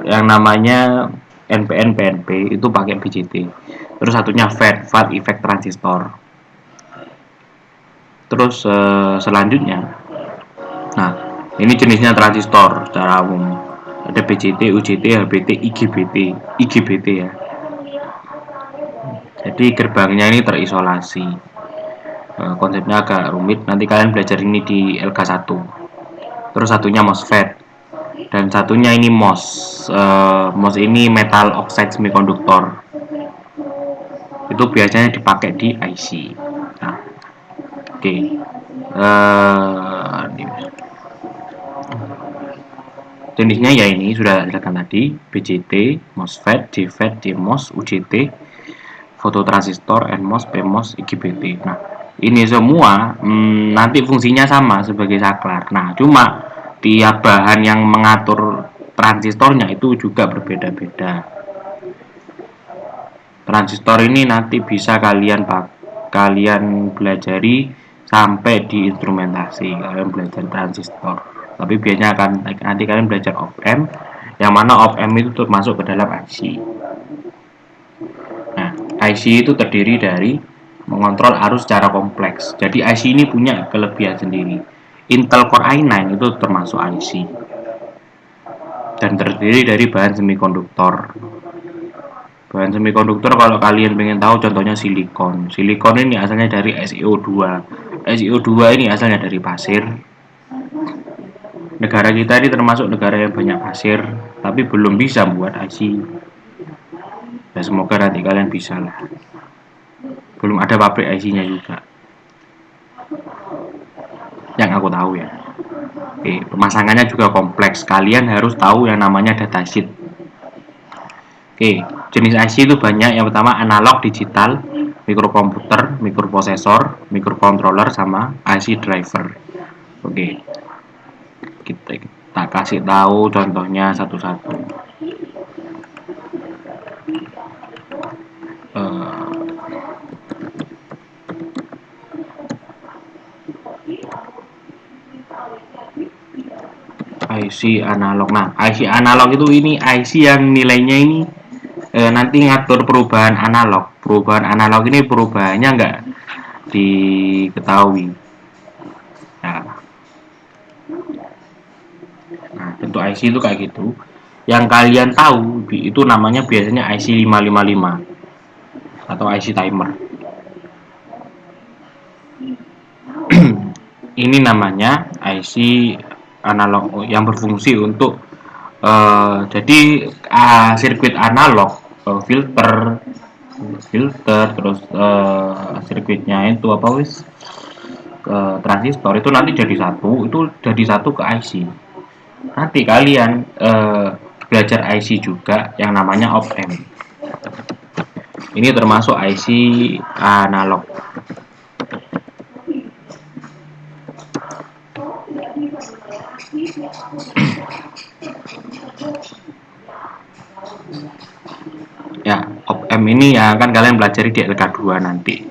yang namanya NPN, PNP itu pakai BJT. Terus satunya FET effect transistor. Terus selanjutnya, nah ini jenisnya transistor secara umum. Ada BJT, UJT, HBT, IGBT ya. Jadi gerbangnya ini terisolasi. Konsepnya agak rumit. Nanti kalian belajar ini di LK1. Terus satunya MOSFET. Dan satunya ini MOS. MOS ini metal oxide semikonduktor. itu biasanya dipakai di IC. Nah, oke. Jenisnya ya ini sudah dikatakan tadi, BJT, MOSFET, JFET, DMOS, UJT, fototransistor, NMOS, PMOS, IGBT. Nah, ini semua nanti fungsinya sama sebagai saklar. Nah, cuma tiap bahan yang mengatur transistornya itu juga berbeda-beda. Transistor ini nanti bisa kalian pelajari sampai di instrumentasi. Kalian belajar transistor. Tapi biasanya nanti kalian belajar op-amp, yang mana op-amp itu termasuk ke dalam IC. Nah, IC itu terdiri dari mengontrol arus secara kompleks. Jadi IC ini punya kelebihan sendiri. Intel Core i9 itu termasuk IC dan terdiri dari bahan semikonduktor. Bahan semikonduktor kalau kalian pengen tahu contohnya silikon. Silikon ini asalnya dari SiO2. SiO2 ini asalnya dari pasir. Negara kita ini termasuk negara yang banyak pasir, tapi belum bisa buat IC. Ya semoga nanti kalian bisa lah. Belum ada pabrik IC-nya juga, yang aku tahu ya. Oke, pemasangannya juga kompleks. Kalian harus tahu yang namanya datasheet. Oke, jenis IC itu banyak. Yang pertama analog, digital, mikrokomputer, mikroprosesor, mikrocontroller, sama IC driver. Oke, kita kasih tahu contohnya satu-satu. IC analog. Nah, IC analog itu ini IC yang nilainya ini nanti ngatur perubahan analog. Perubahan analog ini perubahannya nggak diketahui. Nah, bentuk IC itu kayak gitu. Yang kalian tahu itu namanya biasanya IC 555 atau IC timer. Ini namanya IC analog yang berfungsi untuk jadi sirkuit analog, filter terus sirkuitnya itu apa wis transistor itu nanti jadi satu ke IC. Nanti kalian belajar IC juga yang namanya op-amp. Ini termasuk IC analog. Ya, op-amp ini yang akan kalian pelajari di LK2 nanti.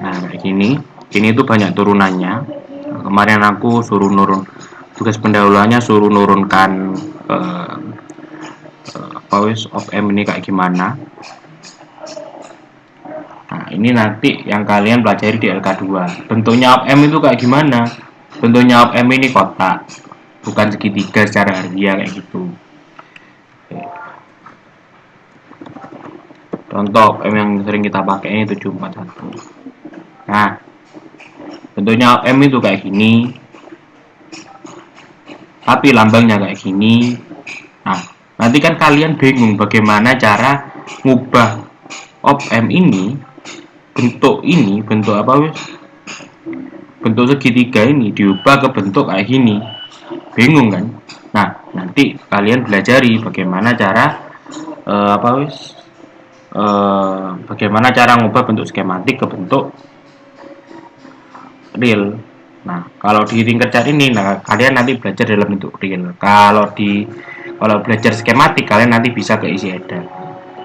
Nah, kayak gini. Ini tuh banyak turunannya. Kemarin aku suruh tugas pendahuluannya suruh nurunkan op-amp ini kayak gimana. Nah, ini nanti yang kalian pelajari di LK2. Bentuknya op-amp itu kayak gimana? Bentuknya op-amp ini kotak, bukan segitiga secara harfiah kayak gitu. Contoh op-amp yang sering kita pakai ini 741. Nah, bentuknya op-amp itu kayak gini, tapi lambangnya kayak gini. Nah, nanti kan kalian bingung bagaimana cara ngubah op-amp ini, bentuk apa wis? Bentuk segitiga ini diubah ke bentuk kayak gini. Bingung kan? Nah, nanti kalian belajari bagaimana cara bagaimana cara ngubah bentuk skematik ke bentuk real. Nah, kalau di tingkat cat ini, kalian nanti belajar dalam bentuk real. Kalau belajar skematik, kalian nanti bisa ke isi header.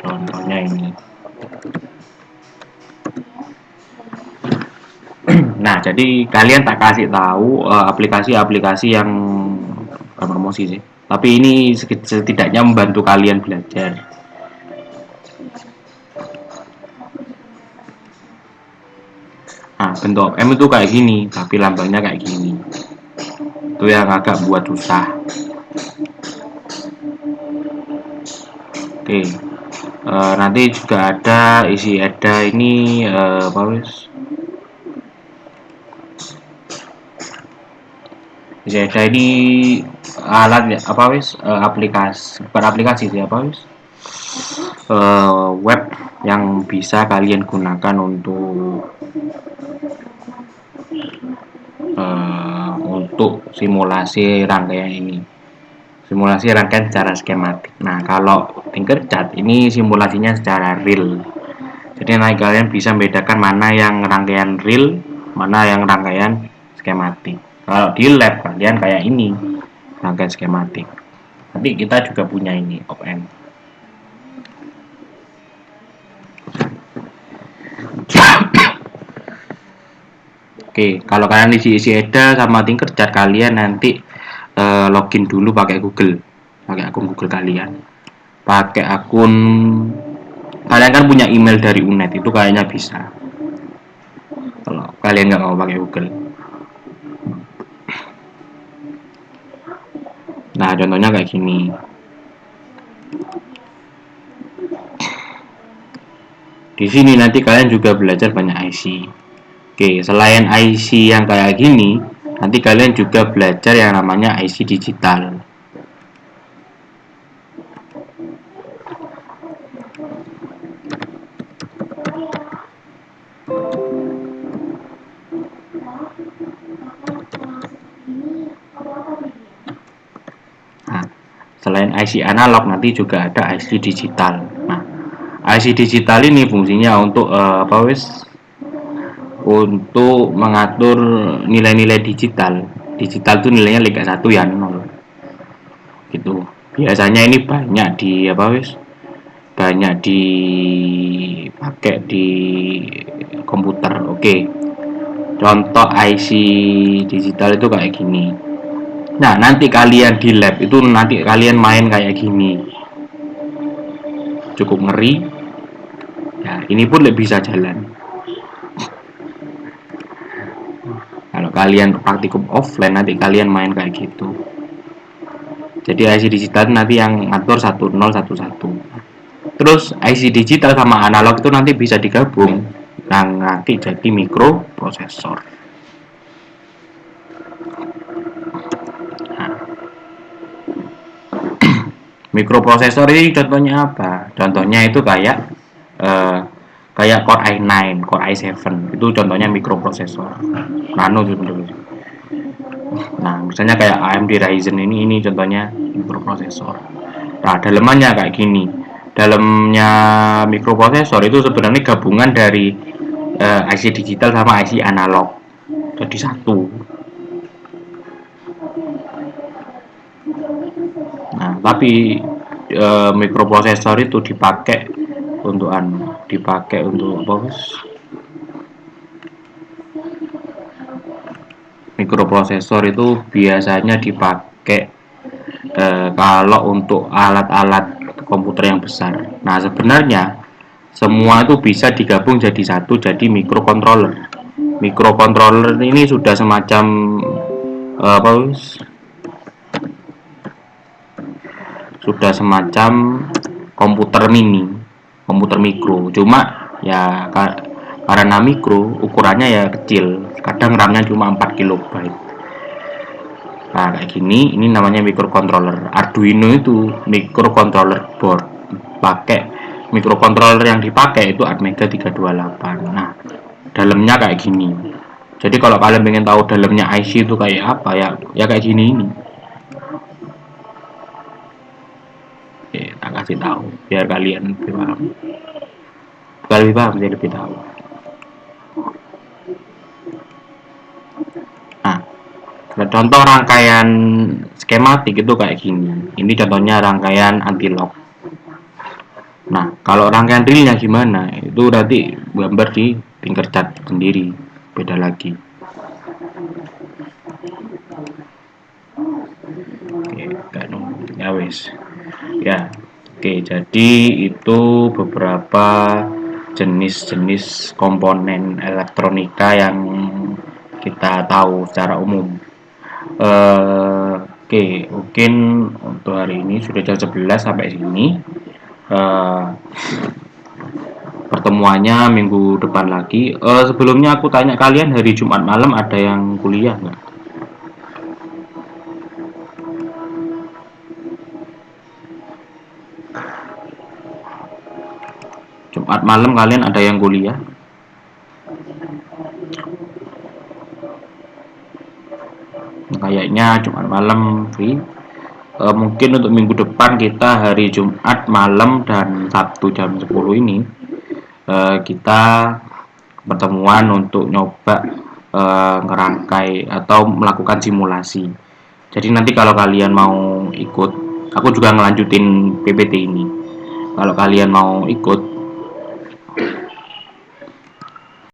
Contohnya ini. Nah, jadi kalian tak kasih tahu aplikasi-aplikasi yang promosi sih. Tapi ini setidaknya membantu kalian belajar. Nah, bentuk op-amp itu kayak gini, tapi lambangnya kayak gini. Itu yang agak buat susah. Oke. Nanti juga ada isi header ini isi header ini alat aplikasi, bukan aplikasi sih web yang bisa kalian gunakan untuk simulasi rangkaian ini, simulasi rangkaian secara skematik. Nah, kalau Tinkercad ini simulasinya secara real. Jadi nanti kalian bisa membedakan mana yang rangkaian real, mana yang rangkaian skematik. Kalau di lab kalian kayak ini, rangkaian skematik. Nanti kita juga punya ini, op-amp. Oke, kalau kalian isi Eda sama Tinkercad, kalian nanti login dulu pakai Google, pakai akun Google kalian, pakai akun kalian kan punya email dari UNED, itu kayaknya bisa. Kalau kalian nggak mau pakai Google, nah contohnya kayak gini. Di sini nanti kalian juga belajar banyak IC. Oke, selain IC yang kayak gini, nanti kalian juga belajar yang namanya IC digital. Nah, selain IC analog, nanti juga ada IC digital. Nah, IC digital ini fungsinya untuk untuk mengatur nilai-nilai digital. Digital itu nilainya Liga 1 ya 0. Gitu. Biasanya ini banyak dipakai di komputer. Oke. Contoh IC digital itu kayak gini. Nah, nanti kalian di lab itu nanti kalian main kayak gini. Cukup ngeri. Ya, ini pun lebih bisa jalan. Kalau kalian praktikum offline, nanti kalian main kayak gitu. Jadi IC digital nanti yang ngatur 1011. Terus IC digital sama analog itu nanti bisa digabung, nah nanti jadi mikroprosesor. Nah, mikroprosesor ini contohnya apa? Contohnya itu kayak Core i9, Core i7, itu contohnya mikroprosesor. Nano gitu. Nah, misalnya kayak AMD Ryzen ini contohnya mikroprosesor. Nah, dalemannya kayak gini. Dalamnya mikroprosesor itu sebenarnya gabungan dari IC digital sama IC analog. Jadi satu. Nah, tapi mikroprosesor itu dipakai untuk apa, mikroprosesor itu biasanya dipakai kalau untuk alat-alat komputer yang besar. Nah, sebenarnya semua itu bisa digabung jadi satu, jadi microcontroller. Microcontroller ini sudah semacam sudah semacam komputer mini, komputer mikro. Cuma ya karena mikro, ukurannya ya kecil. Kadang RAM-nya cuma 4 KB. Nah, kayak gini, ini namanya microcontroller. Arduino itu microcontroller board. Pakai microcontroller yang dipakai itu Atmega 328. Nah, dalamnya kayak gini. Jadi kalau kalian pengen tahu dalamnya IC itu kayak apa, ya kayak gini ini. Oke, tak kasih tahu biar kalian lebih paham. Bukan lebih paham, jadi lebih tahu. Nah, contoh rangkaian skematik itu kayak gini. Ini contohnya rangkaian anti-lock. Nah, kalau rangkaian realnya gimana? Itu nanti gambar di Tinkercad sendiri, beda lagi. Oke, ya wes. Ya, oke. Jadi itu beberapa jenis-jenis komponen elektronika yang kita tahu secara umum. Oke, mungkin untuk hari ini sudah jam 11 sampai sini. Pertemuannya minggu depan lagi. Sebelumnya aku tanya kalian, hari Jumat malam ada yang kuliah nggak? Jumat malam kalian ada yang kuliah? Kayaknya Jumat malam free. Mungkin untuk minggu depan kita hari Jumat malam dan Sabtu jam 10 ini kita pertemuan untuk nyoba ngerangkai atau melakukan simulasi. Jadi nanti kalau kalian mau ikut, aku juga ngelanjutin PPT ini. Kalau kalian mau ikut,